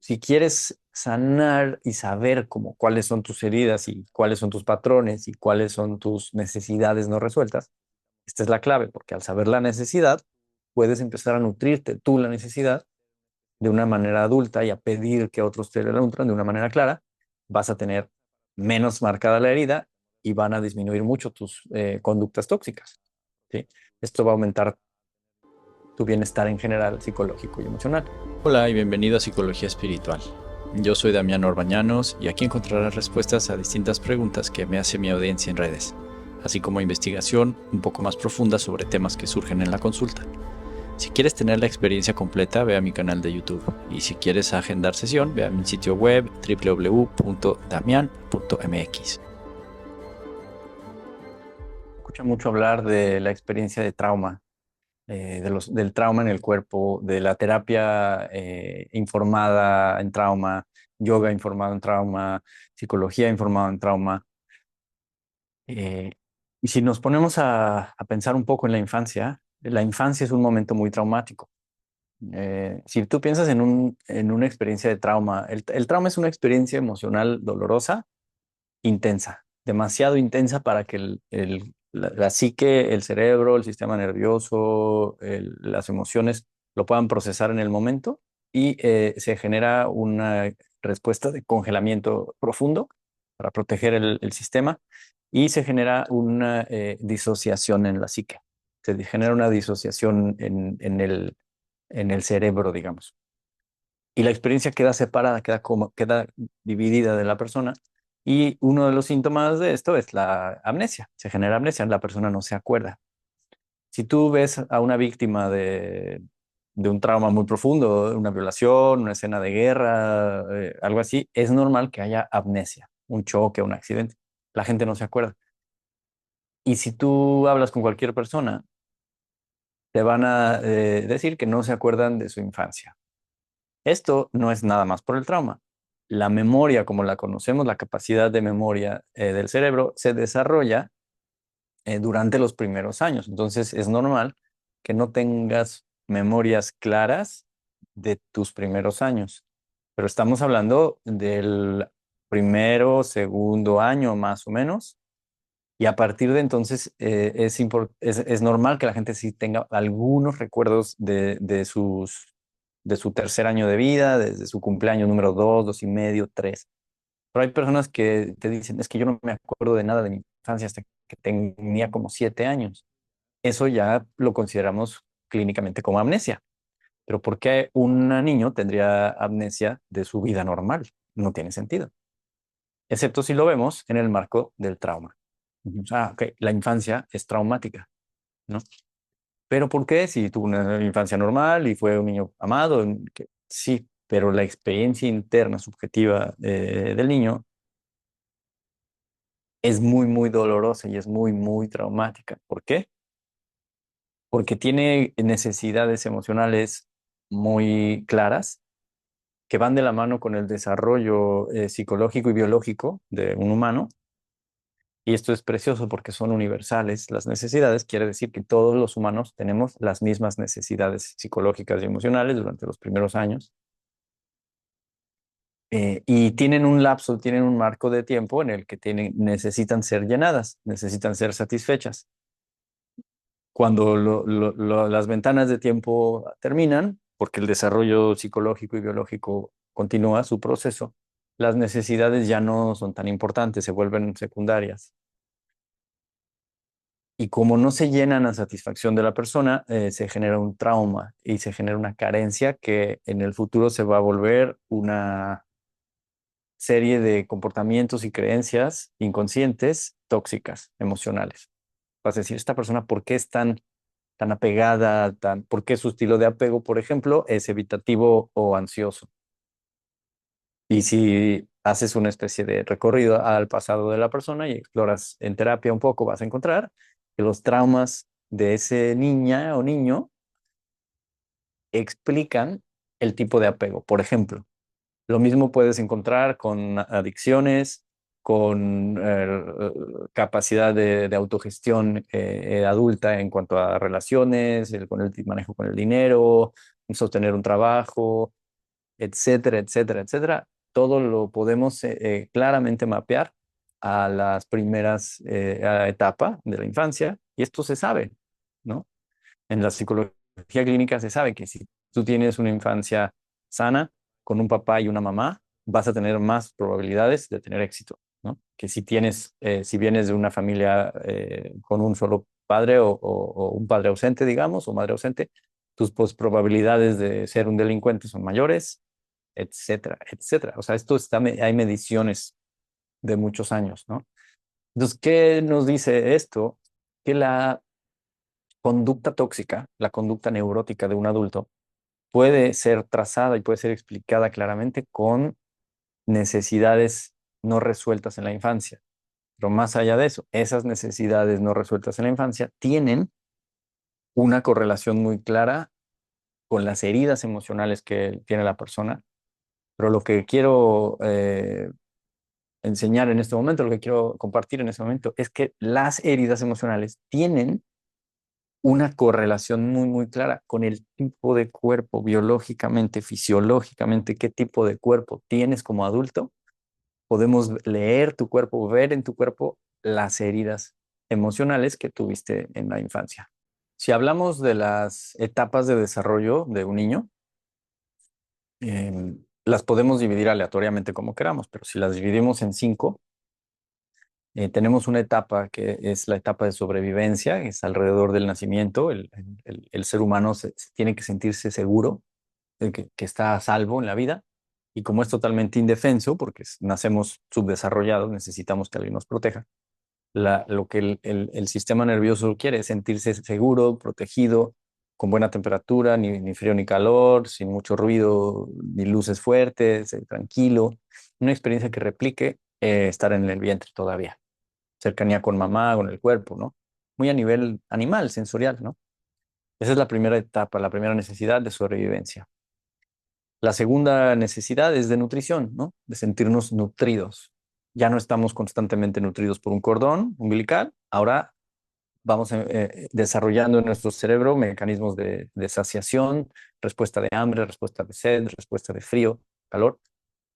si quieres sanar y saber cuáles son tus heridas y cuáles son tus patrones y cuáles son tus necesidades no resueltas, esta es la clave, porque al saber la necesidad, puedes empezar a nutrirte tú la necesidad de una manera adulta y a pedir que otros te la nutran de una manera clara. Vas a tener menos marcada la herida y van a disminuir mucho tus conductas tóxicas, ¿sí? Esto va a aumentar tu bienestar en general, psicológico y emocional. Hola y bienvenido a Psicología Espiritual. Yo soy Damián Orbañanos y aquí encontrarás respuestas a distintas preguntas que me hace mi audiencia en redes, así como investigación un poco más profunda sobre temas que surgen en la consulta. Si quieres tener la experiencia completa, ve a mi canal de YouTube, y si quieres agendar sesión, ve a mi sitio web www.damian.mx. Escucha mucho hablar de la experiencia de trauma, del trauma en el cuerpo, de la terapia informada en trauma, yoga informado en trauma, psicología informada en trauma. Eh, y si nos ponemos a pensar un poco en la infancia es un momento muy traumático. Si tú piensas en una experiencia de trauma, el trauma es una experiencia emocional dolorosa, intensa, demasiado intensa para que la psique, el cerebro, el sistema nervioso, las emociones lo puedan procesar en el momento y se genera una respuesta de congelamiento profundo para proteger el sistema y se genera una disociación en la psique. Se genera una disociación en el cerebro, digamos. Y la experiencia queda separada, queda dividida de la persona. Y uno de los síntomas de esto es la amnesia. Se genera amnesia, la persona no se acuerda. Si tú ves a una víctima de un trauma muy profundo, una violación, una escena de guerra, algo así, es normal que haya amnesia, un choque, un accidente. La gente no se acuerda. Y si tú hablas con cualquier persona, te van a decir que no se acuerdan de su infancia. Esto no es nada más por el trauma. La memoria, como la conocemos, la capacidad de memoria del cerebro, se desarrolla durante los primeros años. Entonces es normal que no tengas memorias claras de tus primeros años. Pero estamos hablando del primero, segundo año más o menos. Y a partir de entonces es normal que la gente sí tenga algunos recuerdos de su tercer año de vida, desde su cumpleaños número 2, 2 y medio, 3. Pero hay personas que te dicen, es que yo no me acuerdo de nada de mi infancia hasta que tenía como 7 años. Eso ya lo consideramos clínicamente como amnesia. Pero ¿por qué un niño tendría amnesia de su vida normal? No tiene sentido. Excepto si lo vemos en el marco del trauma. O sea, ok, la infancia es traumática, ¿no? Pero ¿por qué? Si tuvo una infancia normal y fue un niño amado, sí, pero la experiencia interna subjetiva del niño es muy, muy dolorosa y es muy, muy traumática. ¿Por qué? Porque tiene necesidades emocionales muy claras que van de la mano con el desarrollo psicológico y biológico de un humano. Y esto es precioso porque son universales. Las necesidades quiere decir que todos los humanos tenemos las mismas necesidades psicológicas y emocionales durante los primeros años. Y tienen un lapso, tienen un marco de tiempo en el que necesitan ser llenadas, necesitan ser satisfechas. Cuando las ventanas de tiempo terminan, porque el desarrollo psicológico y biológico continúa su proceso, las necesidades ya no son tan importantes, se vuelven secundarias. Y como no se llenan a satisfacción de la persona, se genera un trauma y se genera una carencia que en el futuro se va a volver una serie de comportamientos y creencias inconscientes tóxicas, emocionales. Vas a decir, esta persona, ¿por qué es tan apegada, por qué su estilo de apego, por ejemplo, es evitativo o ansioso? Y si haces una especie de recorrido al pasado de la persona y exploras en terapia un poco, vas a encontrar que los traumas de ese niña o niño explican el tipo de apego. Por ejemplo, lo mismo puedes encontrar con adicciones, con capacidad de autogestión adulta en cuanto a relaciones, con el manejo con el dinero, sostener un trabajo. etcétera, etcétera, etcétera. Todo lo podemos claramente mapear a las primeras etapas de la infancia y esto se sabe, ¿no? En la psicología clínica se sabe que si tú tienes una infancia sana con un papá y una mamá, vas a tener más probabilidades de tener éxito, ¿no? Que si tienes, si vienes de una familia con un solo padre o un padre ausente, digamos, o madre ausente, tus probabilidades de ser un delincuente son mayores, etcétera, etcétera. O sea, esto está, hay mediciones de muchos años, ¿no? Entonces, ¿qué nos dice esto? Que la conducta tóxica, la conducta neurótica de un adulto, puede ser trazada y puede ser explicada claramente con necesidades no resueltas en la infancia. Pero más allá de eso, esas necesidades no resueltas en la infancia tienen una correlación muy clara con las heridas emocionales que tiene la persona. Pero lo que quiero enseñar en este momento, lo que quiero compartir en este momento, es que las heridas emocionales tienen una correlación muy, muy clara con el tipo de cuerpo biológicamente, fisiológicamente, qué tipo de cuerpo tienes como adulto. Podemos leer tu cuerpo, ver en tu cuerpo las heridas emocionales que tuviste en la infancia. Si hablamos de las etapas de desarrollo de un niño, las podemos dividir aleatoriamente como queramos, pero si las dividimos en 5, tenemos una etapa que es la etapa de sobrevivencia, que es alrededor del nacimiento. El ser humano tiene que sentirse seguro de que está a salvo en la vida. Y como es totalmente indefenso, porque nacemos subdesarrollados, necesitamos que alguien nos proteja. Lo que el sistema nervioso quiere es sentirse seguro, protegido, con buena temperatura, ni frío ni calor, sin mucho ruido, ni luces fuertes, tranquilo. Una experiencia que replique estar en el vientre todavía, cercanía con mamá, con el cuerpo, ¿no? Muy a nivel animal, sensorial, ¿no? Esa es la primera etapa, la primera necesidad de sobrevivencia. La segunda necesidad es de nutrición, ¿no? De sentirnos nutridos. Ya no estamos constantemente nutridos por un cordón umbilical, ahora vamos desarrollando en nuestro cerebro mecanismos de saciación, respuesta de hambre, respuesta de sed, respuesta de frío, calor,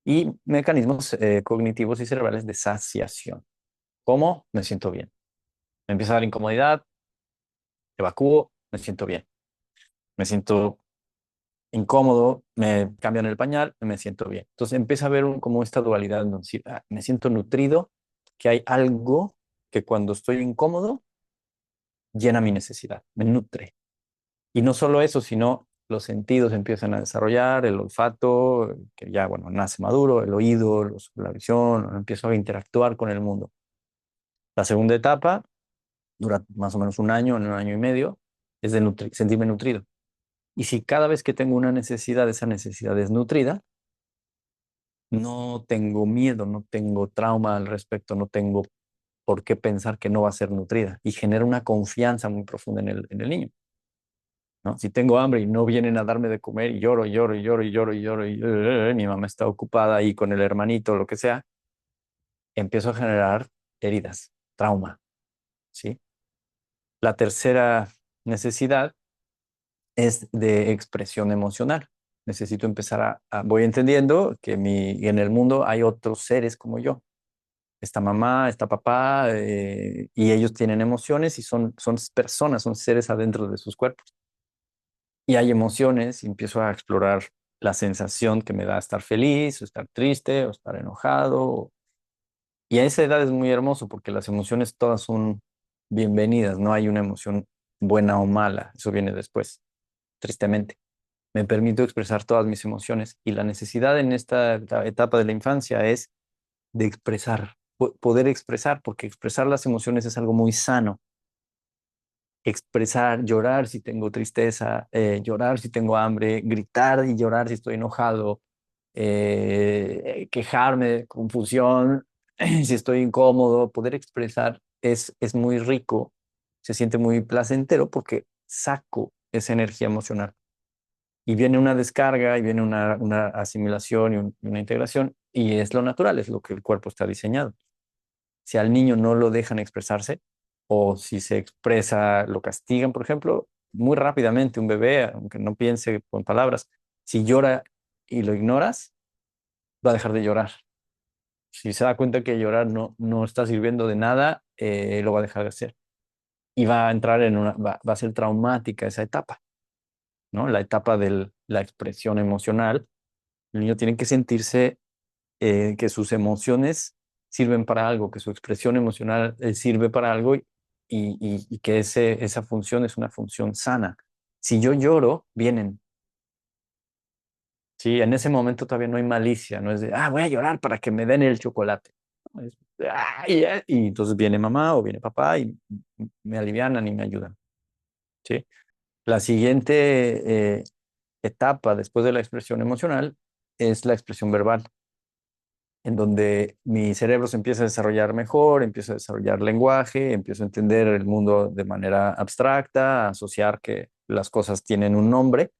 y mecanismos cognitivos y cerebrales de saciación. ¿Cómo? Me siento bien. Me empieza a dar incomodidad, evacúo, me siento bien. Me siento incómodo, me cambian el pañal, me siento bien. Entonces empieza a haber como esta dualidad, ¿no? Decir, me siento nutrido, que hay algo que cuando estoy incómodo llena mi necesidad, me nutre. Y no solo eso, sino los sentidos empiezan a desarrollar, el olfato, que ya, bueno, nace maduro, el oído, la visión, empiezo a interactuar con el mundo. La segunda etapa dura más o menos un año y medio, es de sentirme nutrido. Y si cada vez que tengo una necesidad, esa necesidad es nutrida, no tengo miedo, no tengo trauma al respecto, no tengo por qué pensar que no va a ser nutrida. Y genera una confianza muy profunda en el niño, ¿no? Si tengo hambre y no vienen a darme de comer y lloro, lloro, lloro, lloro, lloro, y mi mamá está ocupada ahí con el hermanito, lo que sea, empiezo a generar heridas, trauma, ¿sí? La tercera necesidad es de expresión emocional. Necesito empezar voy entendiendo que en el mundo hay otros seres como yo. Está mamá, está papá, y ellos tienen emociones y son personas, son seres adentro de sus cuerpos. Y hay emociones y empiezo a explorar la sensación que me da estar feliz, o estar triste, o estar enojado. Y a esa edad es muy hermoso porque las emociones todas son bienvenidas, no hay una emoción buena o mala, eso viene después, tristemente. Me permito expresar todas mis emociones y la necesidad en esta etapa de la infancia es de expresar, poder expresar, porque expresar las emociones es algo muy sano. Expresar, llorar si tengo tristeza, llorar si tengo hambre, gritar y llorar si estoy enojado, quejarme, confusión, si estoy incómodo, poder expresar es muy rico, se siente muy placentero porque saco esa energía emocional. Y viene una descarga y viene una asimilación y una integración y es lo natural, es lo que el cuerpo está diseñado. Si al niño no lo dejan expresarse o si se expresa, lo castigan, por ejemplo, muy rápidamente un bebé, aunque no piense con palabras, si llora y lo ignoras, va a dejar de llorar. Si se da cuenta que llorar no está sirviendo de nada, lo va a dejar de hacer. Y va a entrar va a ser traumática esa etapa, ¿no? La etapa de la expresión emocional. El niño tiene que sentirse que sus emociones sirven para algo, que su expresión emocional sirve para algo y que esa función es una función sana. Si yo lloro, vienen. Sí, en ese momento todavía no hay malicia, no es de, voy a llorar para que me den el chocolate. No, es, y entonces viene mamá o viene papá y me alivianan y me ayudan. ¿Sí? La siguiente etapa después de la expresión emocional es la expresión verbal, en donde mi cerebro se empieza a desarrollar mejor, empiezo a desarrollar lenguaje, empiezo a entender el mundo de manera abstracta, a asociar que las cosas tienen un nombre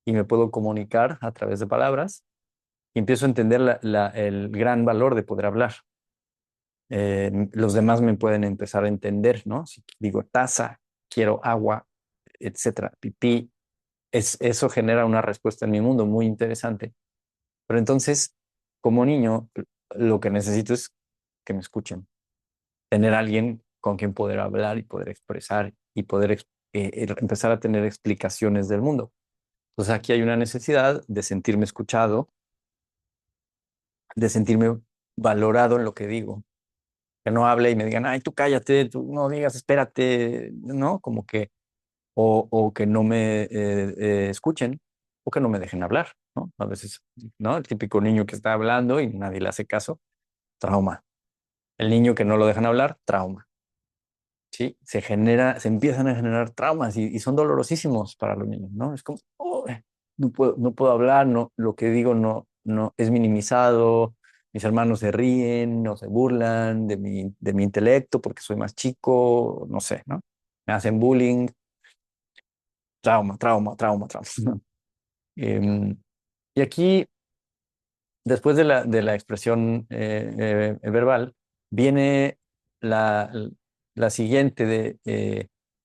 y me puedo comunicar a través de palabras y empiezo a entender el gran valor de poder hablar. Los demás me pueden empezar a entender, ¿no? Si digo taza, quiero agua, etcétera, pipí, eso genera una respuesta en mi mundo muy interesante. Pero entonces, como niño, lo que necesito es que me escuchen, tener alguien con quien poder hablar y poder expresar y poder empezar a tener explicaciones del mundo. Entonces aquí hay una necesidad de sentirme escuchado, de sentirme valorado en lo que digo, que no hable y me digan, ay, tú cállate, tú no digas, espérate, ¿no? Como que, o que no me escuchen, o que no me dejen hablar, ¿no? A veces, ¿no? El típico niño que está hablando y nadie le hace caso, trauma. El niño que no lo dejan hablar, trauma. ¿Sí? Se empiezan a generar traumas y son dolorosísimos para los niños, ¿no? Es como, "Oh, no puedo hablar, no, lo que digo no es minimizado, mis hermanos se ríen, no se burlan de mi intelecto porque soy más chico, no sé, ¿no? Me hacen bullying, trauma, trauma, trauma, trauma. ¿No? Em, y aquí, después de la expresión verbal, viene la, la siguiente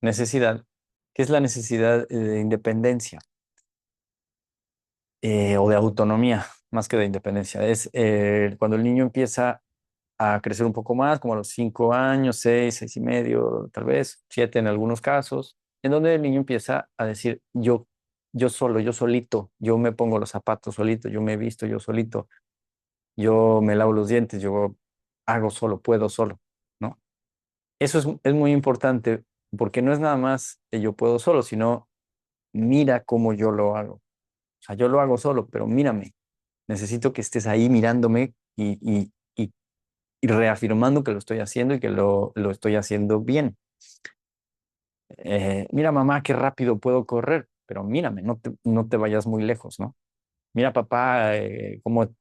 necesidad, que es la necesidad de independencia o de autonomía, más que de independencia. Es cuando el niño empieza a crecer un poco más, como a los 5 años, 6, 6 y medio, tal vez 7 en algunos casos, en donde el niño empieza a decir, yo solo, yo solito, yo me pongo los zapatos solito, yo me visto yo solito, yo me lavo los dientes, yo hago solo, puedo solo, ¿no? Eso es muy importante porque no es nada más que yo puedo solo, sino mira cómo yo lo hago. O sea, yo lo hago solo, pero mírame. Necesito que estés ahí mirándome y reafirmando que lo estoy haciendo y que lo estoy haciendo bien. Mira, mamá, qué rápido puedo correr, pero mírame, no te vayas muy lejos, ¿no? Mira, papá,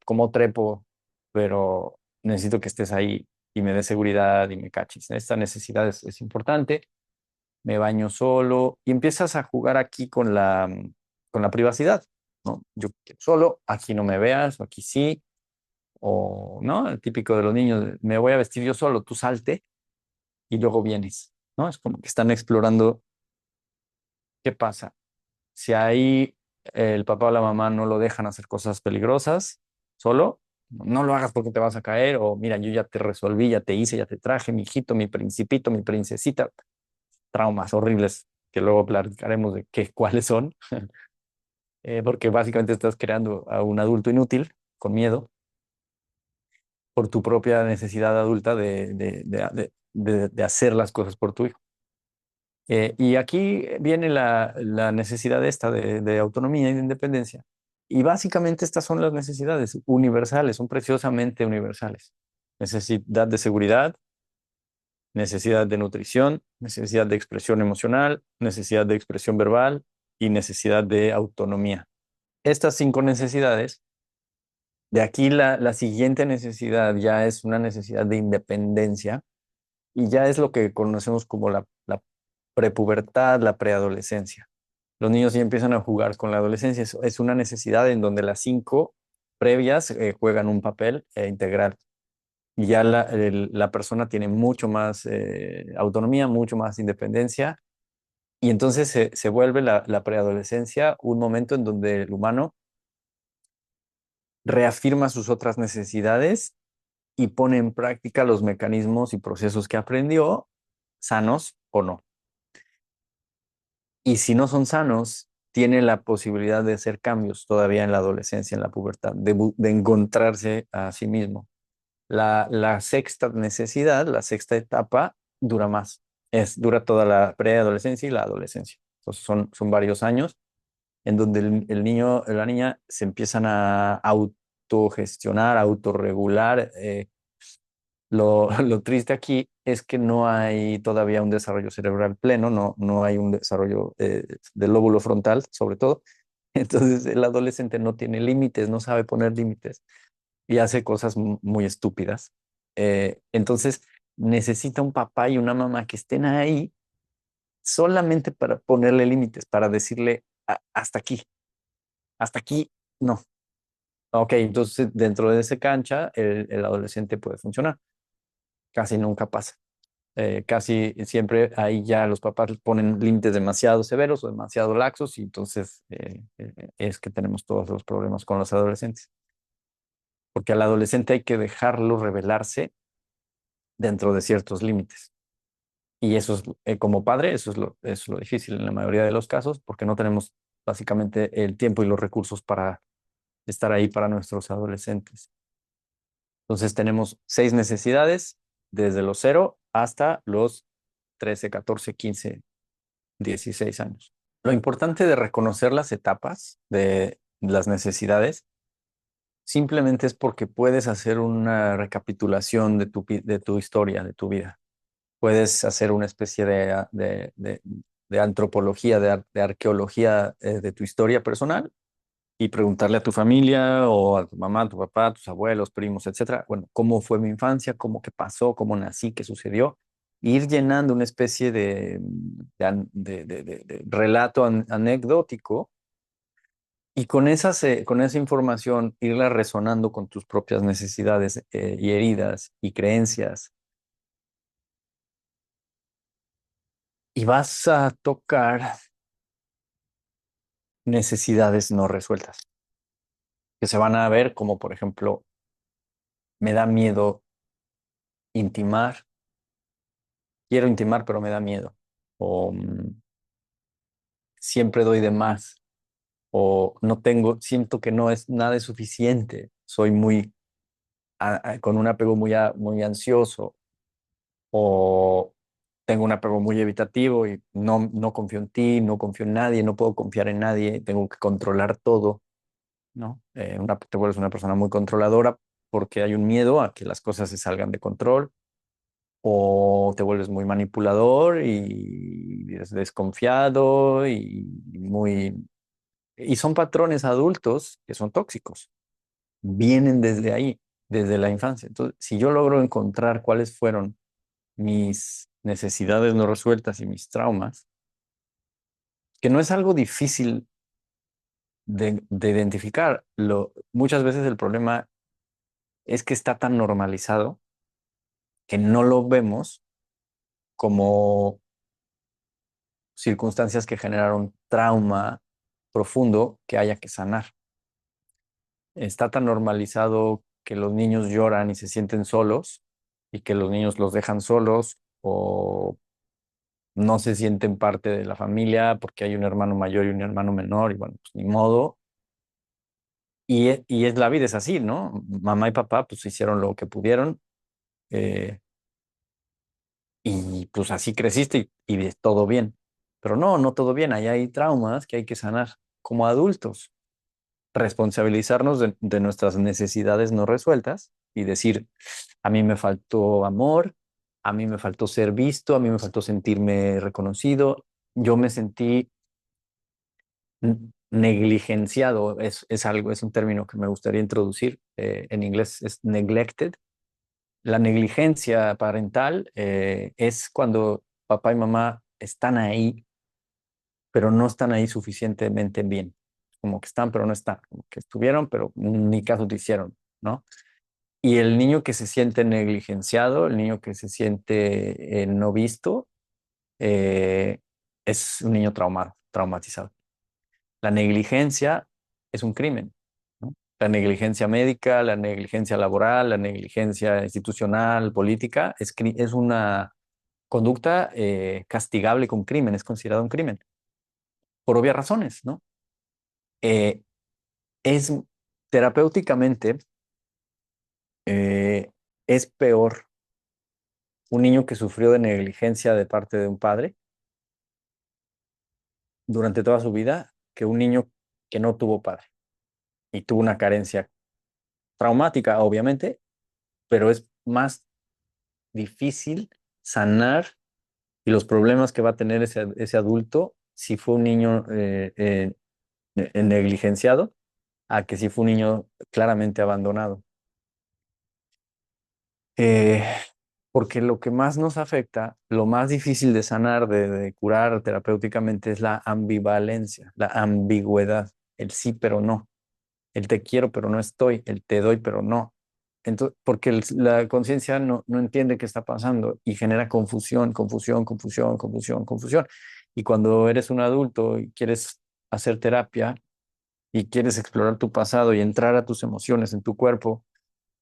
cómo trepo, pero necesito que estés ahí y me des seguridad y me caches. Esta necesidad es importante. Me baño solo y empiezas a jugar aquí con la privacidad, ¿no? Yo quiero solo, aquí no me veas, o aquí sí, o, ¿no? El típico de los niños, me voy a vestir yo solo, tú salte y luego vienes, ¿no? Es como que están explorando qué pasa. Si ahí el papá o la mamá no lo dejan hacer cosas peligrosas solo, no lo hagas porque te vas a caer, o mira, yo ya te resolví, ya te hice, ya te traje, mi hijito, mi principito, mi princesita, traumas horribles que luego platicaremos de cuáles son, porque básicamente estás creando a un adulto inútil, con miedo, por tu propia necesidad adulta de hacer las cosas por tu hijo. Y aquí viene la necesidad esta de autonomía y de independencia. Y básicamente estas son las necesidades universales, son preciosamente universales. Necesidad de seguridad, necesidad de nutrición, necesidad de expresión emocional, necesidad de expresión verbal y necesidad de autonomía. Estas 5 necesidades, de aquí la siguiente necesidad ya es una necesidad de independencia y ya es lo que conocemos como la prepubertad, la preadolescencia. Los niños ya empiezan a jugar con la adolescencia. Es una necesidad en donde las 5 previas juegan un papel integral. Y ya la persona tiene mucho más autonomía, mucho más independencia. Y entonces se vuelve la preadolescencia un momento en donde el humano reafirma sus otras necesidades y pone en práctica los mecanismos y procesos que aprendió, sanos o no. Y si no son sanos, tiene la posibilidad de hacer cambios todavía en la adolescencia, en la pubertad, de encontrarse a sí mismo. La sexta necesidad, la sexta etapa, dura más. Dura toda la preadolescencia y la adolescencia. Entonces son varios años en donde el niño, la niña se empiezan a autogestionar, a autorregular. Lo triste aquí es que no hay todavía un desarrollo cerebral pleno, no hay un desarrollo del lóbulo frontal, sobre todo. Entonces el adolescente no tiene límites, no sabe poner límites y hace cosas muy estúpidas. Entonces necesita un papá y una mamá que estén ahí solamente para ponerle límites, para decirle hasta aquí, no. Ok, entonces dentro de esa cancha el adolescente puede funcionar. Casi nunca pasa. Casi siempre ahí ya los papás ponen límites demasiado severos o demasiado laxos y entonces es que tenemos todos los problemas con los adolescentes. Porque al adolescente hay que dejarlo revelarse dentro de ciertos límites. Y eso es, como padre, eso es lo difícil en la mayoría de los casos, porque no tenemos básicamente el tiempo y los recursos para estar ahí para nuestros adolescentes. Entonces tenemos 6 necesidades desde los 0 hasta los 13, 14, 15, 16 años. Lo importante de reconocer las etapas de las necesidades simplemente es porque puedes hacer una recapitulación de tu historia, de tu vida. Puedes hacer una especie de antropología, de arqueología de tu historia personal y preguntarle a tu familia o a tu mamá, a tu papá, a tus abuelos, primos, etcétera, bueno, cómo fue mi infancia, cómo qué pasó, cómo nací, qué sucedió, ir llenando una especie de relato anecdótico y con esa información irla resonando con tus propias necesidades y heridas y creencias. Y vas a tocar necesidades no resueltas, que se van a ver como, por ejemplo, me da miedo intimar, quiero intimar, pero me da miedo. O siempre doy de más. O no tengo, siento que no es nada es suficiente. Soy con un apego muy ansioso. O tengo un apego muy evitativo y no confío en ti, no confío en nadie, no puedo confiar en nadie, tengo que controlar todo, ¿no? Te vuelves una persona muy controladora porque hay un miedo a que las cosas se salgan de control o te vuelves muy manipulador y desconfiado y son patrones adultos que son tóxicos. Vienen desde ahí, desde la infancia. Entonces, si yo logro encontrar cuáles fueron mis necesidades no resueltas y mis traumas, que no es algo difícil de identificar. Muchas veces el problema es que está tan normalizado que no lo vemos como circunstancias que generaron trauma profundo que haya que sanar. Está tan normalizado que los niños lloran y se sienten solos y que los niños los dejan solos o no se sienten parte de la familia porque hay un hermano mayor y un hermano menor y bueno, pues ni modo. Y es la vida, es así, ¿no? Mamá y papá pues hicieron lo que pudieron eh, y pues así creciste y es todo bien. Pero no todo bien, ahí hay traumas que hay que sanar como adultos, responsabilizarnos de nuestras necesidades no resueltas y decir, a mí me faltó amor, a mí me faltó ser visto, a mí me faltó sentirme reconocido, yo me sentí negligenciado, es un término que me gustaría introducir, en inglés es neglected. La negligencia parental es cuando papá y mamá están ahí, pero no están ahí suficientemente bien. Como que están, pero no están. Como que estuvieron, pero ni caso te hicieron, ¿no? Y el niño que se siente negligenciado, el niño que se siente no visto, eh, es un niño traumatizado. La negligencia es un crimen, ¿no? La negligencia médica, la negligencia laboral, la negligencia institucional, política, es una conducta castigable con crimen, es considerado un crimen, por obvias razones, ¿no? Eh, es terapéuticamente, eh, es peor un niño que sufrió de negligencia de parte de un padre durante toda su vida que un niño que no tuvo padre y tuvo una carencia traumática, obviamente, pero es más difícil sanar y los problemas que va a tener ese adulto si fue un niño negligenciado a que si fue un niño claramente abandonado. Eh, Porque lo que más nos afecta, lo más difícil de sanar, de curar terapéuticamente es la ambivalencia, la ambigüedad, el sí pero no, el te quiero pero no estoy, el te doy pero no. Entonces, porque la conciencia no entiende qué está pasando y genera confusión, confusión, confusión, confusión, confusión. Y cuando eres un adulto y quieres hacer terapia y quieres explorar tu pasado y entrar a tus emociones en tu cuerpo,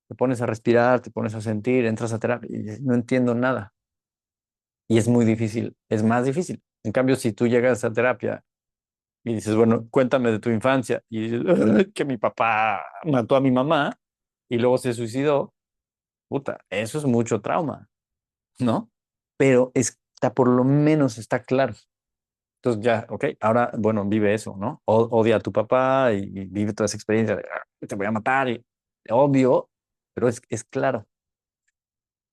te pones a respirar, te pones a sentir, entras a terapia y no entiendo nada. Y es muy difícil, es más difícil. En cambio, si tú llegas a terapia y dices, bueno, cuéntame de tu infancia, y dices, "Ay, que mi papá mató a mi mamá y luego se suicidó, puta, eso es mucho trauma, ¿no? Pero está, por lo menos está claro. Entonces ya, ok, ahora, bueno, vive eso, ¿no? Odia a tu papá y vive toda esa experiencia de, te voy a matar, y obvio, pero es claro.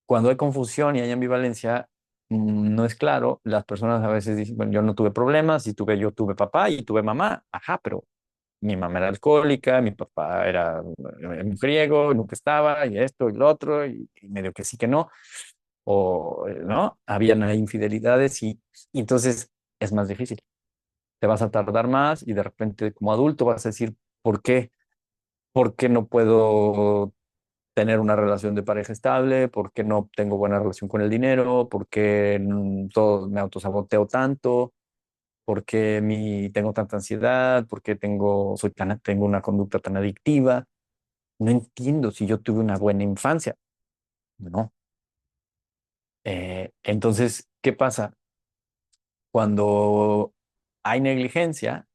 Cuando hay confusión y hay ambivalencia, no es claro. Las personas a veces dicen, bueno, yo no tuve problemas, yo tuve papá y tuve mamá. Ajá, pero mi mamá era alcohólica, mi papá era mujeriego, nunca estaba, y esto y lo otro, y medio que sí que no. O, ¿no? Habían ahí infidelidades y entonces es más difícil. Te vas a tardar más y de repente como adulto vas a decir, ¿por qué? ¿Por qué no puedo tener una relación de pareja estable? ¿Por qué no tengo buena relación con el dinero? ¿Por qué todo me autosaboteo tanto? ¿Por qué tengo tanta ansiedad? ¿Por qué tengo una conducta tan adictiva? No entiendo si yo tuve una buena infancia. No. Entonces, ¿qué pasa? Cuando hay negligencia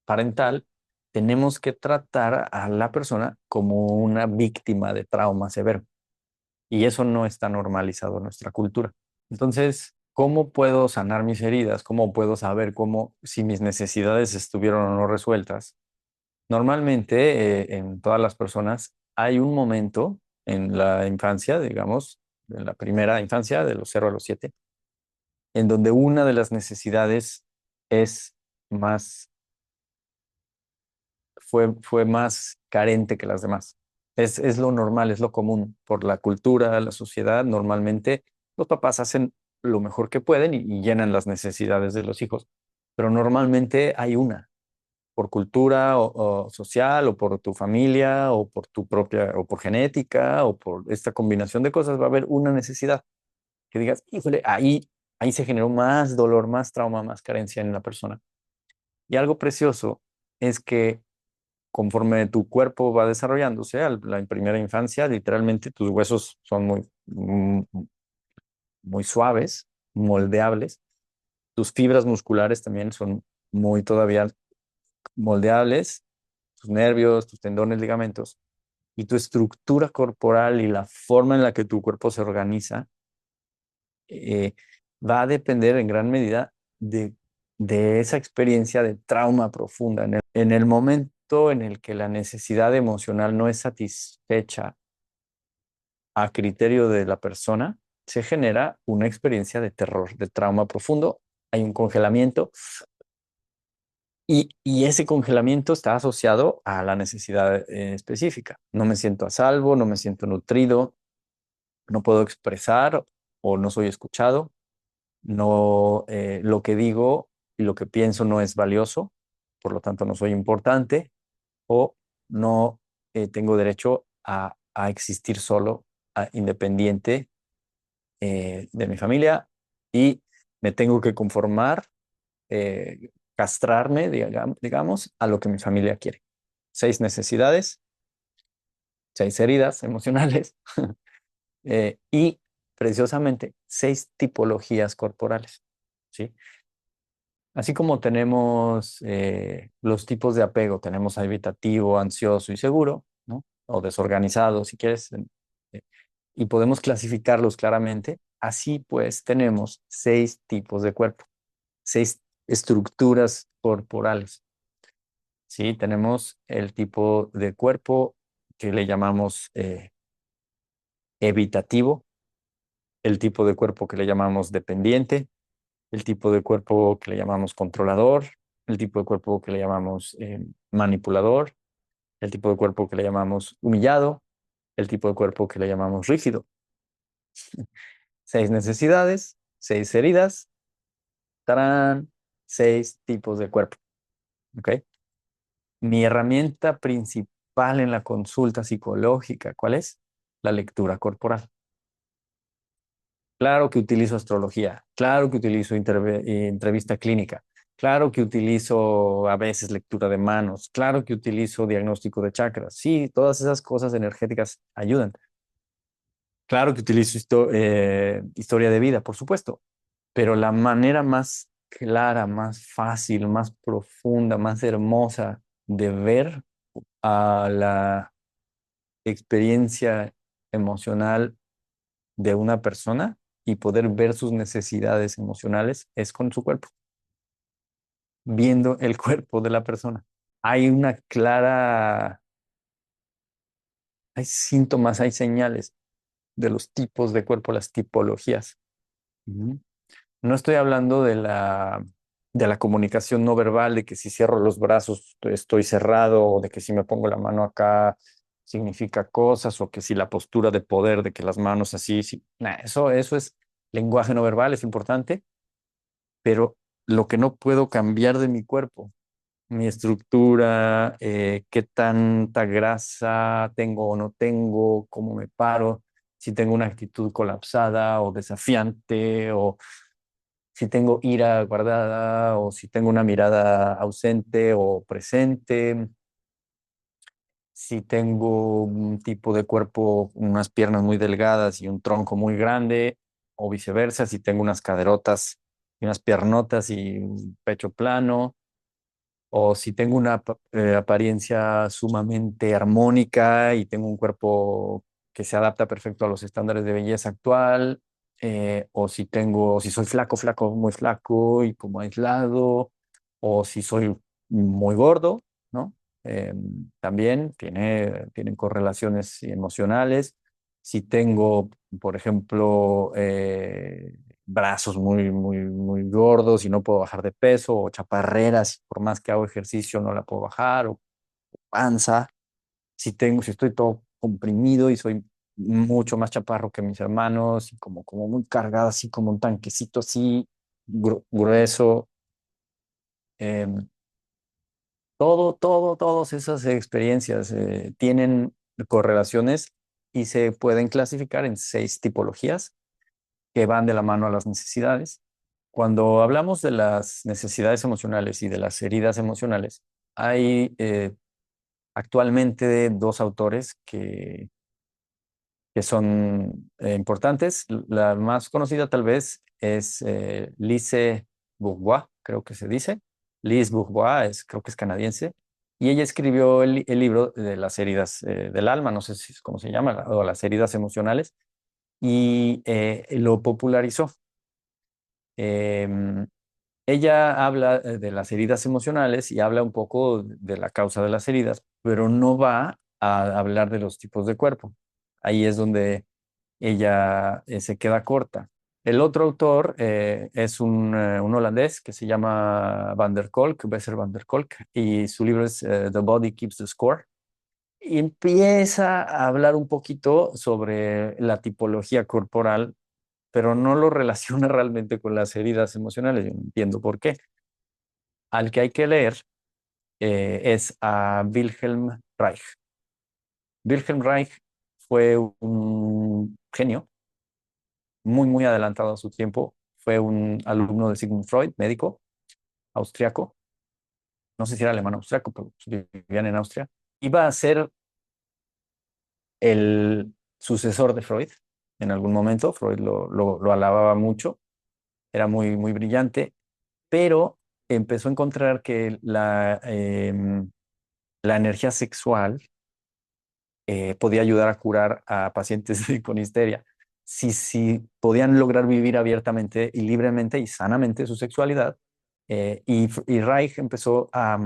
parental, tenemos que tratar a la persona como una víctima de trauma severo. Y eso no está normalizado en nuestra cultura. Entonces, ¿cómo puedo sanar mis heridas? ¿Cómo puedo saber si mis necesidades estuvieron o no resueltas? Normalmente, en todas las personas hay un momento en la infancia, digamos, en la primera infancia, de los 0 a los 7, en donde una de las necesidades es más, fue más carente que las demás. Es lo normal, es lo común. Por la cultura, la sociedad, normalmente los papás hacen lo mejor que pueden y llenan las necesidades de los hijos. Pero normalmente hay una, por cultura o social, o por tu familia, o por tu propia, o por genética, o por esta combinación de cosas, va a haber una necesidad que digas, híjole, ahí se generó más dolor, más trauma, más carencia en la persona. Y algo precioso es que conforme tu cuerpo va desarrollándose, la primera infancia, literalmente tus huesos son muy suaves, moldeables. Tus fibras musculares también son muy todavía moldeables, tus nervios, tus tendones, ligamentos, y tu estructura corporal y la forma en la que tu cuerpo se organiza eh, va a depender en gran medida de esa experiencia de trauma profunda. En el momento en el que la necesidad emocional no es satisfecha a criterio de la persona, se genera una experiencia de terror, de trauma profundo. Hay un congelamiento y ese congelamiento está asociado a la necesidad específica. No me siento a salvo, no me siento nutrido, no puedo expresar o no soy escuchado, no, lo que digo y lo que pienso no es valioso, por lo tanto no soy importante o no tengo derecho a existir solo, independiente de mi familia y me tengo que conformar, castrarme, digamos, a lo que mi familia quiere. 6 necesidades, 6 heridas emocionales y preciosamente 6 tipologías corporales, ¿sí? Así como tenemos los tipos de apego, tenemos evitativo, ansioso y seguro, ¿no? O desorganizado, si quieres, eh, y podemos clasificarlos claramente. Así pues, tenemos 6 tipos de cuerpo, 6 estructuras corporales, ¿sí? Tenemos el tipo de cuerpo que le llamamos evitativo, el tipo de cuerpo que le llamamos dependiente, el tipo de cuerpo que le llamamos controlador, el tipo de cuerpo que le llamamos manipulador, el tipo de cuerpo que le llamamos humillado, el tipo de cuerpo que le llamamos rígido. 6 necesidades, 6 heridas, tarán, 6 tipos de cuerpo. ¿Ok? Mi herramienta principal en la consulta psicológica, ¿cuál es? La lectura corporal. Claro que utilizo astrología, claro que utilizo entrevista clínica, claro que utilizo a veces lectura de manos, claro que utilizo diagnóstico de chakras. Sí, todas esas cosas energéticas ayudan. Claro que utilizo historia de vida, por supuesto, pero la manera más clara, más fácil, más profunda, más hermosa de ver a la experiencia emocional de una persona y poder ver sus necesidades emocionales es con su cuerpo, viendo el cuerpo de la persona. Hay una clara, hay síntomas, hay señales de los tipos de cuerpo, las tipologías. Ujú. No estoy hablando de la comunicación no verbal, de que si cierro los brazos estoy cerrado, o de que si me pongo la mano acá significa cosas, o que si la postura de poder, de que las manos así, sí. Nah, eso es lenguaje no verbal, es importante, pero lo que no puedo cambiar de mi cuerpo, mi estructura, qué tanta grasa tengo o no tengo, cómo me paro, si tengo una actitud colapsada o desafiante, o si tengo ira guardada, o si tengo una mirada ausente o presente, si tengo un tipo de cuerpo, unas piernas muy delgadas y un tronco muy grande, o viceversa, si tengo unas caderotas y unas piernotas y un pecho plano, o si tengo una apariencia sumamente armónica y tengo un cuerpo que se adapta perfecto a los estándares de belleza actual, o si tengo, si soy flaco, flaco, muy flaco y como aislado, o si soy muy gordo, ¿no? Eh, También tienen correlaciones emocionales. Si tengo, por ejemplo, brazos muy gordos y no puedo bajar de peso, o chaparreras, por más que hago ejercicio no la puedo bajar, o panza, si estoy todo comprimido y soy mucho más chaparro que mis hermanos, y como muy cargado, así como un tanquecito así grueso, em, todas esas experiencias tienen correlaciones y se pueden clasificar en 6 tipologías que van de la mano a las necesidades. Cuando hablamos de las necesidades emocionales y de las heridas emocionales, hay actualmente 2 autores que son importantes. La más conocida tal vez es Lise Bourgois, creo que se dice. Lise Bourgois creo que es canadiense. Y ella escribió el libro de las heridas del alma, no sé si es cómo se llama, o las heridas emocionales, y lo popularizó. Em, Ella habla de las heridas emocionales y habla un poco de la causa de las heridas, pero no va a hablar de los tipos de cuerpo. Ahí es donde ella se queda corta. El otro autor es un holandés que se llama Van der Kolk, Besser Van der Kolk, y su libro es The Body Keeps the Score. Y empieza a hablar un poquito sobre la tipología corporal, pero no lo relaciona realmente con las heridas emocionales. Yo no entiendo por qué. Al que hay que leer es a Wilhelm Reich. Wilhelm Reich fue un genio muy adelantado a su tiempo. Fue un alumno de Sigmund Freud, médico austriaco. No sé si era alemán austriaco, pero vivían en Austria. iba a ser el sucesor de Freud en algún momento. Freud lo alababa mucho, era muy, muy brillante, pero empezó a encontrar que la energía sexual podía ayudar a curar a pacientes con histeria. Si podían lograr vivir abiertamente y libremente y sanamente su sexualidad. Y Reich empezó a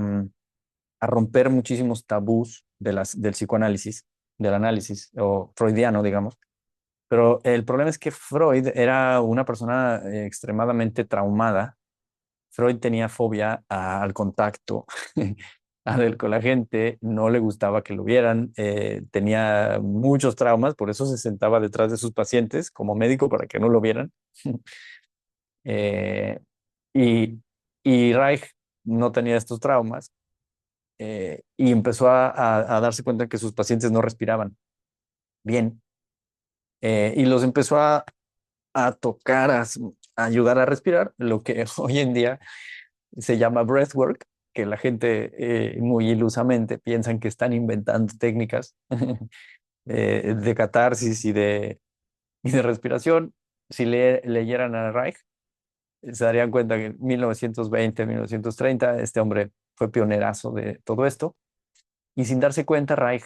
romper muchísimos tabús del psicoanálisis, del análisis, o freudiano, digamos. Pero el problema es que Freud era una persona extremadamente traumada. Freud tenía fobia al contacto con la gente, no le gustaba que lo vieran, tenía muchos traumas, por eso se sentaba detrás de sus pacientes como médico para que no lo vieran. Eh, y, y Reich no tenía estos traumas, y empezó a darse cuenta que sus pacientes no respiraban bien, y los empezó a tocar, a ayudar a respirar, lo que hoy en día se llama breathwork, que la gente muy ilusamente piensan que están inventando técnicas de catarsis y de respiración. Si leyeran a Reich, se darían cuenta que en 1920, 1930, este hombre fue pionerazo de todo esto. Y sin darse cuenta, Reich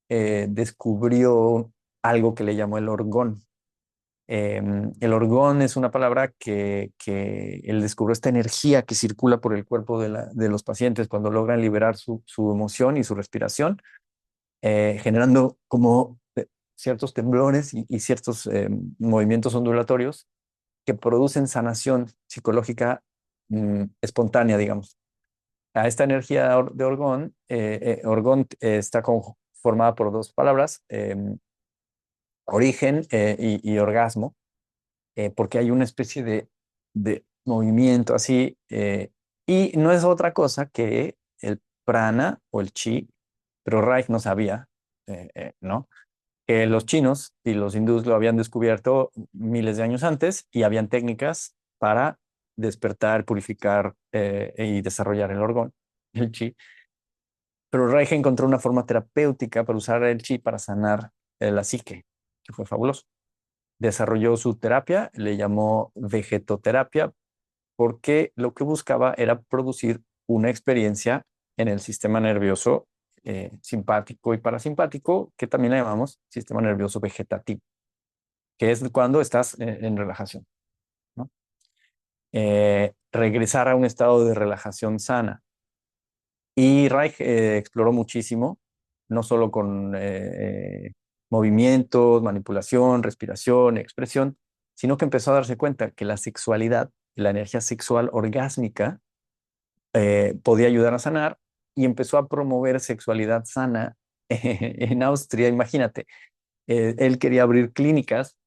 descubrió algo que le llamó el orgón. El orgón es una palabra que él descubrió, esta energía que circula por el cuerpo de los pacientes cuando logran liberar su emoción y su respiración, generando como ciertos temblores y ciertos movimientos ondulatorios que producen sanación psicológica espontánea, digamos. A esta energía de orgón está formada por dos palabras, origen y orgasmo, porque hay una especie de movimiento así, y no es otra cosa que el prana o el chi, pero Reich no sabía, ¿no? Que los chinos y los hindús lo habían descubierto miles de años antes y habían técnicas para despertar, purificar y desarrollar el orgón, el chi. Pero Reich encontró una forma terapéutica para usar el chi para sanar la psique, que fue fabuloso. Desarrolló su terapia, le llamó vegetoterapia, porque lo que buscaba era producir una experiencia en el sistema nervioso simpático y parasimpático, que también le llamamos sistema nervioso vegetativo, que es cuando estás en relajación, ¿no? Regresar a un estado de relajación sana. Y Reich exploró muchísimo, no solo con movimientos, manipulación, respiración, expresión, sino que empezó a darse cuenta que la sexualidad, la energía sexual orgásmica, podía ayudar a sanar, y empezó a promover sexualidad sana en Austria. Imagínate, él quería abrir clínicas,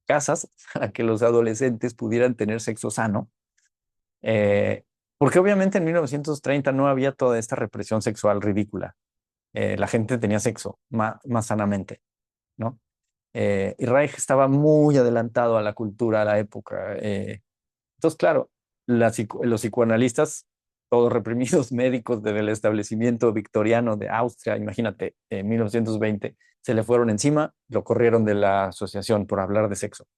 casas, para que los adolescentes pudieran tener sexo sano, eh, porque obviamente en 1930 no había toda esta represión sexual ridícula. La gente tenía sexo más sanamente, ¿no? Y Reich estaba muy adelantado a la cultura, a la época. Entonces, claro, los psicoanalistas, todos reprimidos médicos del establecimiento victoriano de Austria, imagínate, en 1920, se le fueron encima, lo corrieron de la asociación por hablar de sexo.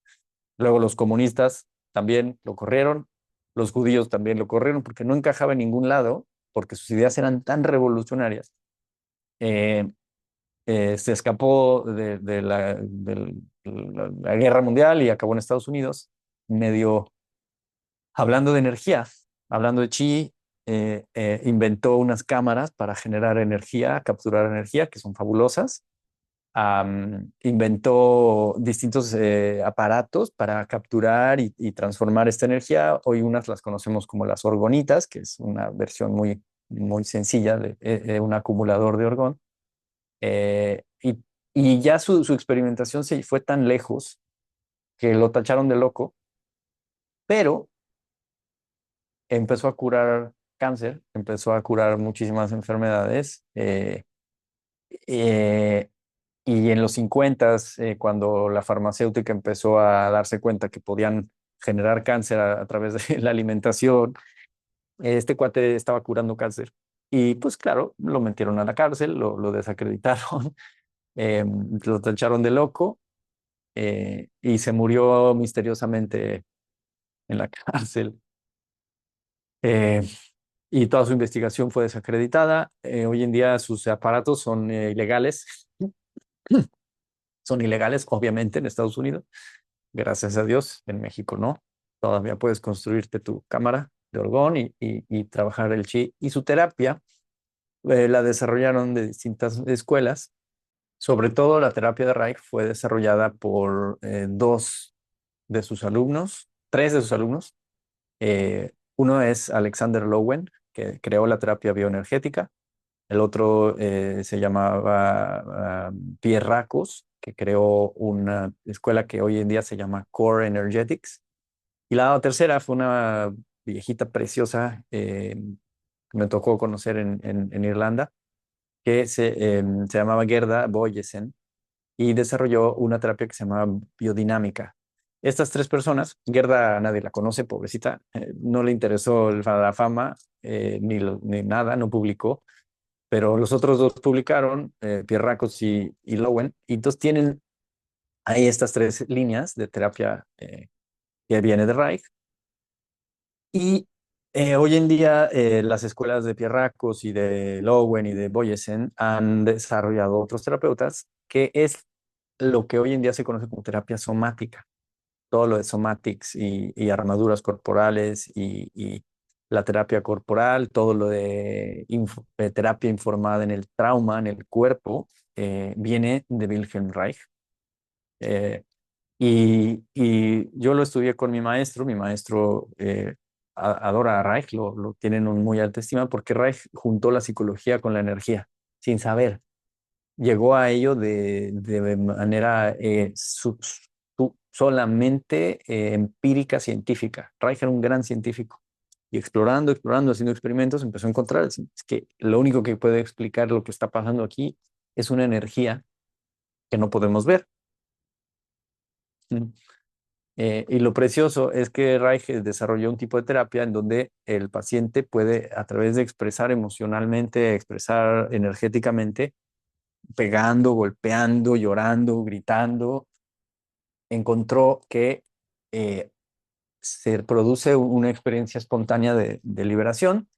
Luego los comunistas también lo corrieron, los judíos también lo corrieron porque no encajaba en ningún lado, porque sus ideas eran tan revolucionarias. Eh, Se escapó de la guerra mundial y acabó en Estados Unidos, medio hablando de energía, hablando de chi. Inventó unas cámaras para generar energía, capturar energía, que son fabulosas. Inventó distintos aparatos para capturar y transformar esta energía. Hoy unas las conocemos como las orgonitas, que es una versión muy, muy sencilla de un acumulador de orgón. Eh, y, y ya su experimentación se fue tan lejos que lo tacharon de loco, pero empezó a curar cáncer, empezó a curar muchísimas enfermedades. Eh, y en los 50, cuando la farmacéutica empezó a darse cuenta que podían generar cáncer a través de la alimentación, este cuate estaba curando cáncer. Y pues claro, lo metieron a la cárcel, lo desacreditaron, eh, lo tacharon de loco y se murió misteriosamente en la cárcel. Eh, y toda su investigación fue desacreditada. Hoy en día sus aparatos son ilegales. Son ilegales, obviamente, en Estados Unidos. Gracias a Dios, en México no. Todavía puedes construirte tu cámara de orgón y trabajar el chi. Y su terapia la desarrollaron de distintas escuelas. Sobre todo la terapia de Reich fue desarrollada por dos de sus alumnos, tres de sus alumnos. Uno es Alexander Lowen, que creó la terapia bioenergética. El otro se llamaba Pierre Racos, que creó una escuela que hoy en día se llama Core Energetics. Y la tercera fue una viejita preciosa que me tocó conocer en Irlanda, que se llamaba Gerda Boyesen y desarrolló una terapia que se llamaba biodinámica. Estas tres personas, Gerda nadie la conoce, pobrecita, no le interesó la fama ni nada, no publicó, pero los otros dos publicaron, Pierre Racos y Lowen, y entonces tienen ahí estas tres líneas de terapia que viene de Reich. Y hoy en día las escuelas de Pierre Racos y de Lowen y de Boyesen han desarrollado otros terapeutas, que es lo que hoy en día se conoce como terapia somática. Todo lo de somatics y armaduras corporales y la terapia corporal, todo lo de terapia informada en el trauma, en el cuerpo, viene de Wilhelm Reich. Eh, y yo lo estudié con mi maestro adora a Reich, lo tienen en muy alta estima porque Reich juntó la psicología con la energía, sin saber. Llegó a ello de manera solamente empírica científica. Reich era un gran científico y explorando, haciendo experimentos, empezó a encontrar es que lo único que puede explicar lo que está pasando aquí es una energía que no podemos ver. Mm. Y lo precioso es que Reich desarrolló un tipo de terapia en donde el paciente puede, a través de expresar emocionalmente, expresar energéticamente, pegando, golpeando, llorando, gritando, encontró que eh, se produce una experiencia espontánea de liberación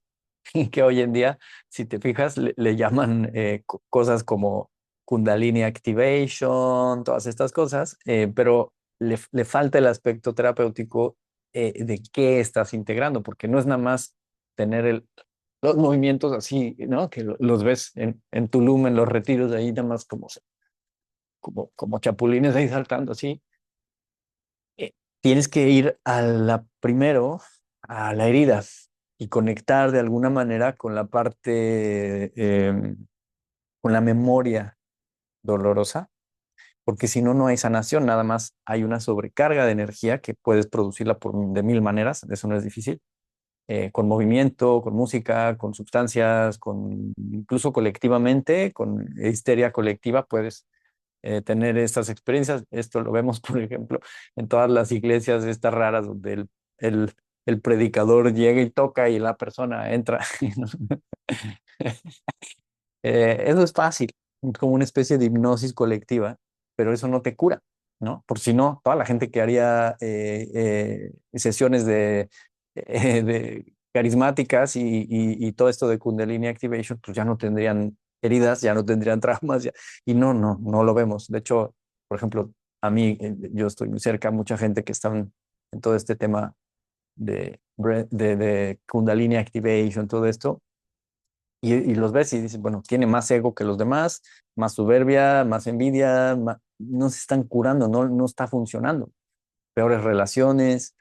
y que hoy en día, si te fijas, le llaman cosas como Kundalini Activation, todas estas cosas, pero le falta el aspecto terapéutico de qué estás integrando, porque no es nada más tener los movimientos así, ¿no? Que los ves en Tulum, en los retiros, ahí nada más como chapulines ahí saltando así. eh, Tienes que ir primero a la herida y conectar de alguna manera con la parte, con la memoria dolorosa, porque si no, no hay sanación, nada más hay una sobrecarga de energía que puedes producirla de mil maneras, eso no es difícil, con movimiento, con música, con sustancias, incluso colectivamente, con histeria colectiva, puedes tener estas experiencias. Esto lo vemos, por ejemplo, en todas las iglesias estas raras donde el, el predicador llega y toca y la persona entra. Eso es fácil, como una especie de hipnosis colectiva, pero eso no te cura, ¿no? Por si no, toda la gente que haría sesiones de carismáticas y todo esto de Kundalini Activation, pues ya no tendrían heridas, ya no tendrían traumas, y no lo vemos. De hecho, por ejemplo, a mí, yo estoy muy cerca, mucha gente que está en todo este tema de Kundalini Activation, todo esto, y los ves y dices, bueno, tiene más ego que los demás, más soberbia, más envidia, no se están curando, no está funcionando. Peores relaciones.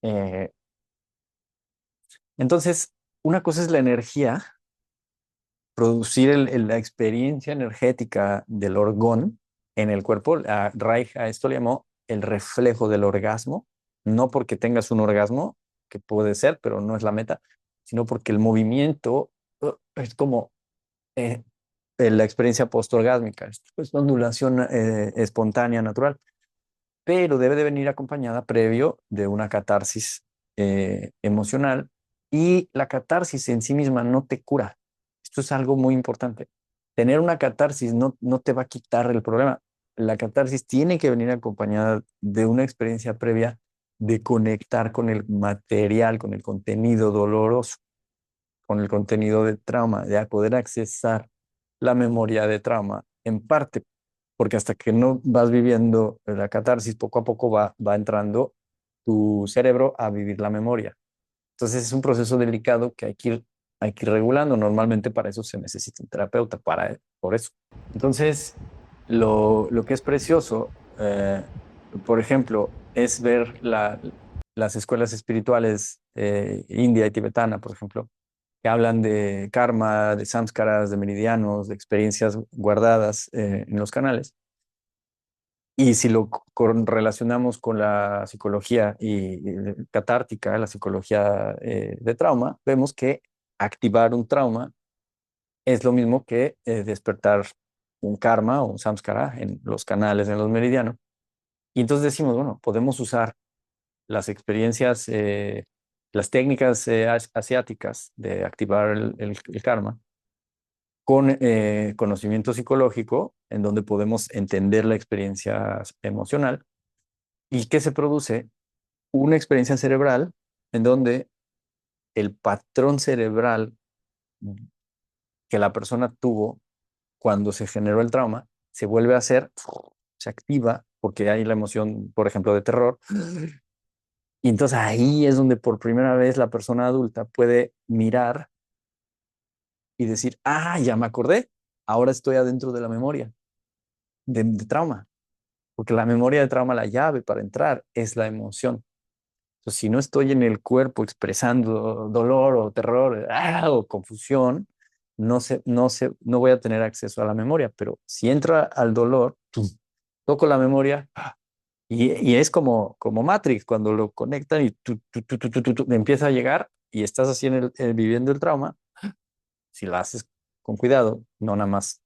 eh, entonces, una cosa es la energía, producir la experiencia energética del orgón en el cuerpo. Reich a esto le llamó el reflejo del orgasmo, no porque tengas un orgasmo, que puede ser, pero no es la meta, sino porque el movimiento es como eh, la experiencia postorgásmica. Es una ondulación espontánea, natural, pero debe de venir acompañada previo de una catarsis emocional y la catarsis en sí misma no te cura. esto es algo muy importante. Tener una catarsis no te va a quitar el problema. La catarsis tiene que venir acompañada de una experiencia previa de conectar con el material, con el contenido doloroso, con el contenido de trauma, de poder accesar la memoria de trauma en parte, porque hasta que no vas viviendo la catarsis, poco a poco va entrando tu cerebro a vivir la memoria. Entonces es un proceso delicado que hay que ir regulando. Normalmente para eso se necesita un terapeuta, por eso. Entonces, lo que es precioso, por ejemplo, es ver las escuelas espirituales india y tibetana, por ejemplo, que hablan de karma, de samskaras, de meridianos, de experiencias guardadas en los canales. Y si lo relacionamos con la psicología catártica, la psicología de trauma, vemos que activar un trauma es lo mismo que despertar un karma o un samskara en los canales, en los meridianos. Y entonces decimos, bueno, podemos usar las experiencias, las técnicas asiáticas de activar el karma con conocimiento psicológico, en donde podemos entender la experiencia emocional. ¿Y qué se produce? Una experiencia cerebral en donde el patrón cerebral que la persona tuvo cuando se generó el trauma se vuelve a hacer, se activa porque hay la emoción, por ejemplo, de terror. Y entonces ahí es donde por primera vez la persona adulta puede mirar y decir, ah, ya me acordé, ahora estoy adentro de la memoria de trauma, porque la memoria de trauma, la llave para entrar es la emoción. Entonces, si no estoy en el cuerpo expresando dolor o terror o confusión, no voy a tener acceso a la memoria. Pero si entro al dolor, ¡tum!, toco la memoria y es como Matrix, cuando lo conectan y empieza a llegar y estás así viviendo el trauma. Si lo haces con cuidado, no nada más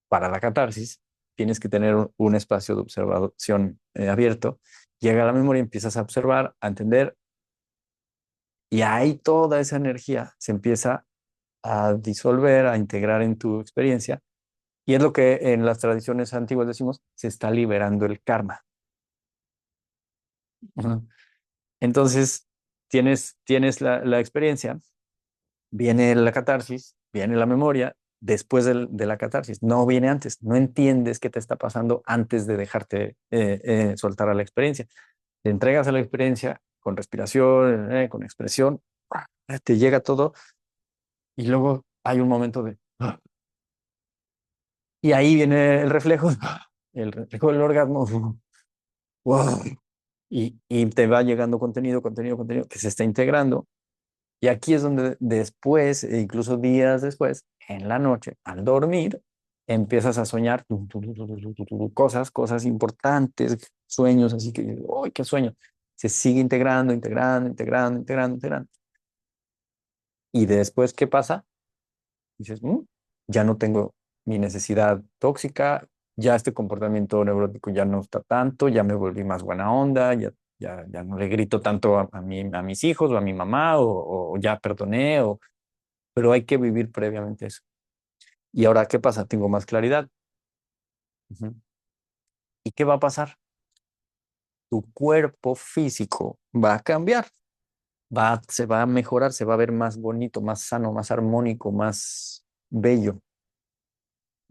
para la catarsis, tienes que tener un espacio de observación abierto. Llega a la memoria, empiezas a observar, a entender, y ahí toda esa energía se empieza a disolver, a integrar en tu experiencia. Y es lo que en las tradiciones antiguas decimos, se está liberando el karma. Ujú. Entonces, tienes la experiencia, viene la catarsis, viene la memoria, después de la catarsis, no viene antes, no entiendes qué te está pasando antes de dejarte soltar a la experiencia. Te entregas a la experiencia con respiración, con expresión, te llega todo y luego hay un momento de... Y ahí viene el reflejo del orgasmo. ¡Wow! Y te va llegando contenido que se está integrando. Y aquí es donde después, e incluso días después, en la noche, al dormir, empiezas a soñar cosas importantes, sueños, así que, ¡ay, qué sueño! Se sigue integrando. Y después, ¿qué pasa? Dices, ya no tengo mi necesidad tóxica, ya este comportamiento neurótico ya no está tanto, ya me volví más buena onda, ya no le grito tanto a mis hijos o a mi mamá, o ya perdoné, pero hay que vivir previamente eso. Y ahora, ¿qué pasa? Tengo más claridad. Ujú. ¿Y qué va a pasar? Tu cuerpo físico va a cambiar, se va a mejorar, se va a ver más bonito, más sano, más armónico, más bello.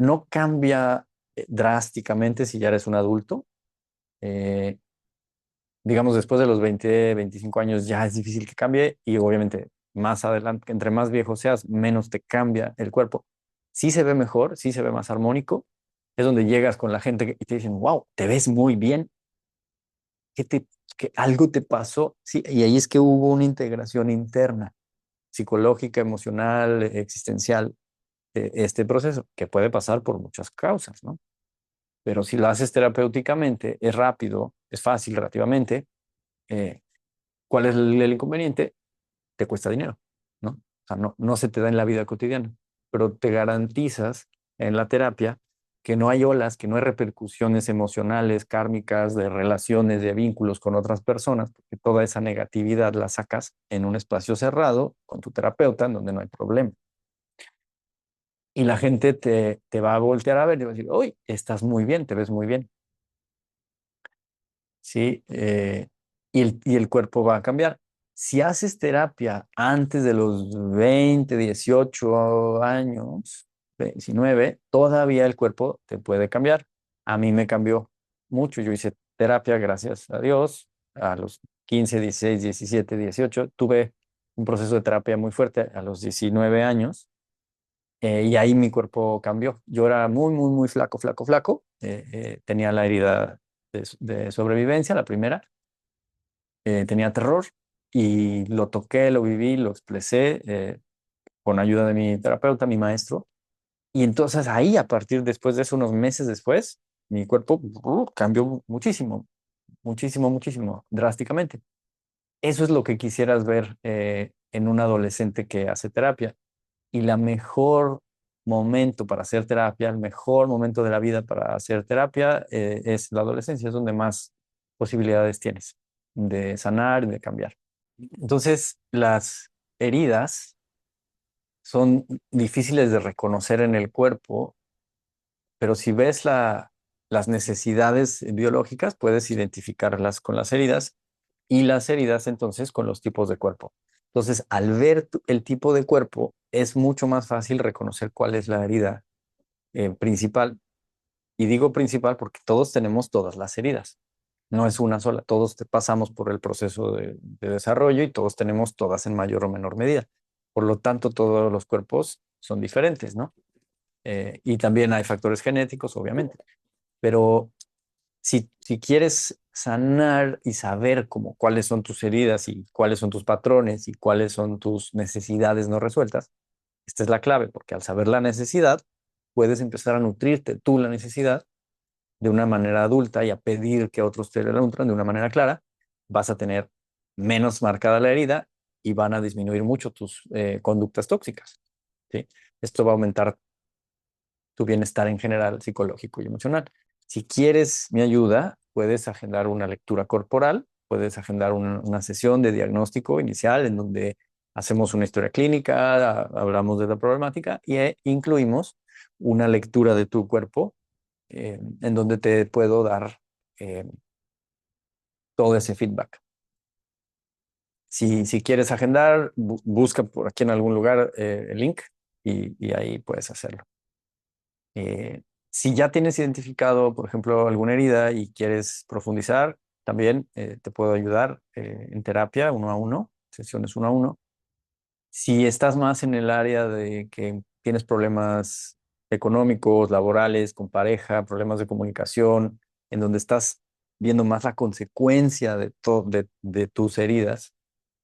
No cambia drásticamente si ya eres un adulto. Eh, digamos, después de los 20, 25 años ya es difícil que cambie y obviamente más adelante, entre más viejo seas, menos te cambia el cuerpo. Sí se ve mejor, sí se ve más armónico. Es donde llegas con la gente y te dicen, wow, te ves muy bien, que, te, que algo te pasó. Sí, y ahí es que hubo una integración interna, psicológica, emocional, existencial, este proceso, que puede pasar por muchas causas, ¿no? Pero si lo haces terapéuticamente, es rápido, es fácil relativamente. eh, ¿Cuál es el inconveniente? Te cuesta dinero, ¿no? O sea, no se te da en la vida cotidiana, pero te garantizas en la terapia que no hay olas, que no hay repercusiones emocionales, kármicas, de relaciones, de vínculos con otras personas, porque toda esa negatividad la sacas en un espacio cerrado con tu terapeuta en donde no hay problema. y la gente te va a voltear a ver y va a decir, uy, estás muy bien, te ves muy bien. ¿Sí? Y el cuerpo va a cambiar. Si haces terapia antes de los 20, 18 años, 19, todavía el cuerpo te puede cambiar. A mí me cambió mucho. Yo hice terapia, gracias a Dios, a los 15, 16, 17, 18. Tuve un proceso de terapia muy fuerte a los 19 años, y ahí mi cuerpo cambió. Yo era muy, muy, muy flaco, flaco, flaco. Tenía la herida de sobrevivencia, la primera. Tenía terror y lo toqué, lo viví, lo expresé, con ayuda de mi terapeuta, mi maestro. Y entonces ahí, a partir después de eso, unos meses después, mi cuerpo cambió muchísimo, muchísimo, muchísimo, drásticamente. Eso es lo que quisieras ver en un adolescente que hace terapia. Y la mejor momento para hacer terapia, el mejor momento de la vida para hacer terapia, es la adolescencia, es donde más posibilidades tienes de sanar y de cambiar. Entonces, las heridas son difíciles de reconocer en el cuerpo, pero si ves las necesidades biológicas, puedes identificarlas con las heridas, y las heridas entonces con los tipos de cuerpo. Entonces, al ver el tipo de cuerpo, es mucho más fácil reconocer cuál es la herida principal. Y digo principal porque todos tenemos todas las heridas. No es una sola, todos pasamos por el proceso de desarrollo y todos tenemos todas en mayor o menor medida. Por lo tanto, todos los cuerpos son diferentes, ¿no? Y también hay factores genéticos, obviamente. Pero si quieres sanar y saber cómo, cuáles son tus heridas y cuáles son tus patrones y cuáles son tus necesidades no resueltas, esta es la clave, porque al saber la necesidad, puedes empezar a nutrirte tú la necesidad de una manera adulta y a pedir que otros te la nutran de una manera clara. Vas a tener menos marcada la herida y van a disminuir mucho tus conductas tóxicas, ¿sí? Esto va a aumentar tu bienestar en general, psicológico y emocional. Si quieres mi ayuda, puedes agendar una lectura corporal, puedes agendar una sesión de diagnóstico inicial en donde hacemos una historia clínica, hablamos de la problemática y incluimos una lectura de tu cuerpo, en donde te puedo dar eh, todo ese feedback. Si quieres agendar, busca por aquí en algún lugar el link, y ahí puedes hacerlo. Si ya tienes identificado, por ejemplo, alguna herida y quieres profundizar, también te puedo ayudar en terapia uno a uno, sesiones uno a uno. Si estás más en el área de que tienes problemas económicos, laborales, con pareja, problemas de comunicación, en donde estás viendo más la consecuencia de tus heridas,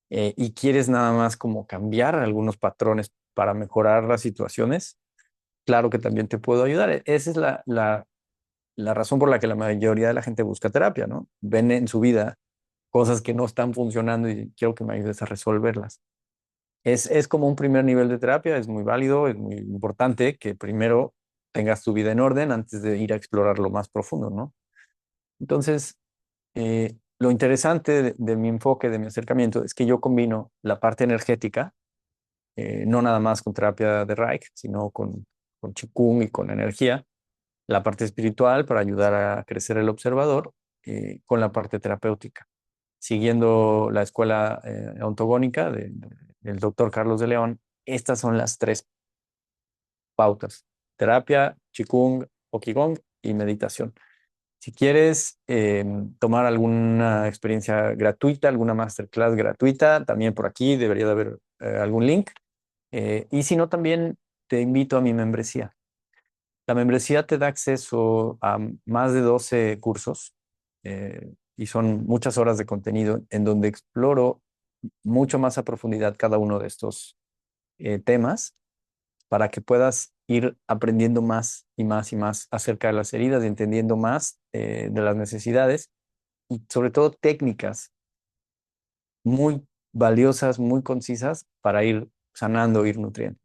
y quieres nada más como cambiar algunos patrones para mejorar las situaciones, claro que también te puedo ayudar. Esa es la razón por la que la mayoría de la gente busca terapia, ¿no? Ven en su vida cosas que no están funcionando y quiero que me ayudes a resolverlas. Es como un primer nivel de terapia, es muy válido, es muy importante que primero tengas tu vida en orden antes de ir a explorar lo más profundo, ¿no? Entonces, lo interesante de mi enfoque, de mi acercamiento, es que yo combino la parte energética, no nada más con terapia de Reich, sino con Qigong y con energía, la parte espiritual para ayudar a crecer el observador, con la parte terapéutica, siguiendo la escuela ontogónica del doctor Carlos de León. Estas son las tres pautas: terapia, Qigong o Qigong y meditación. Si quieres tomar alguna experiencia gratuita, alguna masterclass gratuita, también por aquí debería de haber algún link. Y si no, también te invito a mi membresía. La membresía te da acceso a más de 12 cursos, y son muchas horas de contenido en donde exploro mucho más a profundidad cada uno de estos temas, para que puedas ir aprendiendo más y más y más acerca de las heridas y entendiendo más de las necesidades, y sobre todo técnicas muy valiosas, muy concisas para ir sanando, ir nutriendo.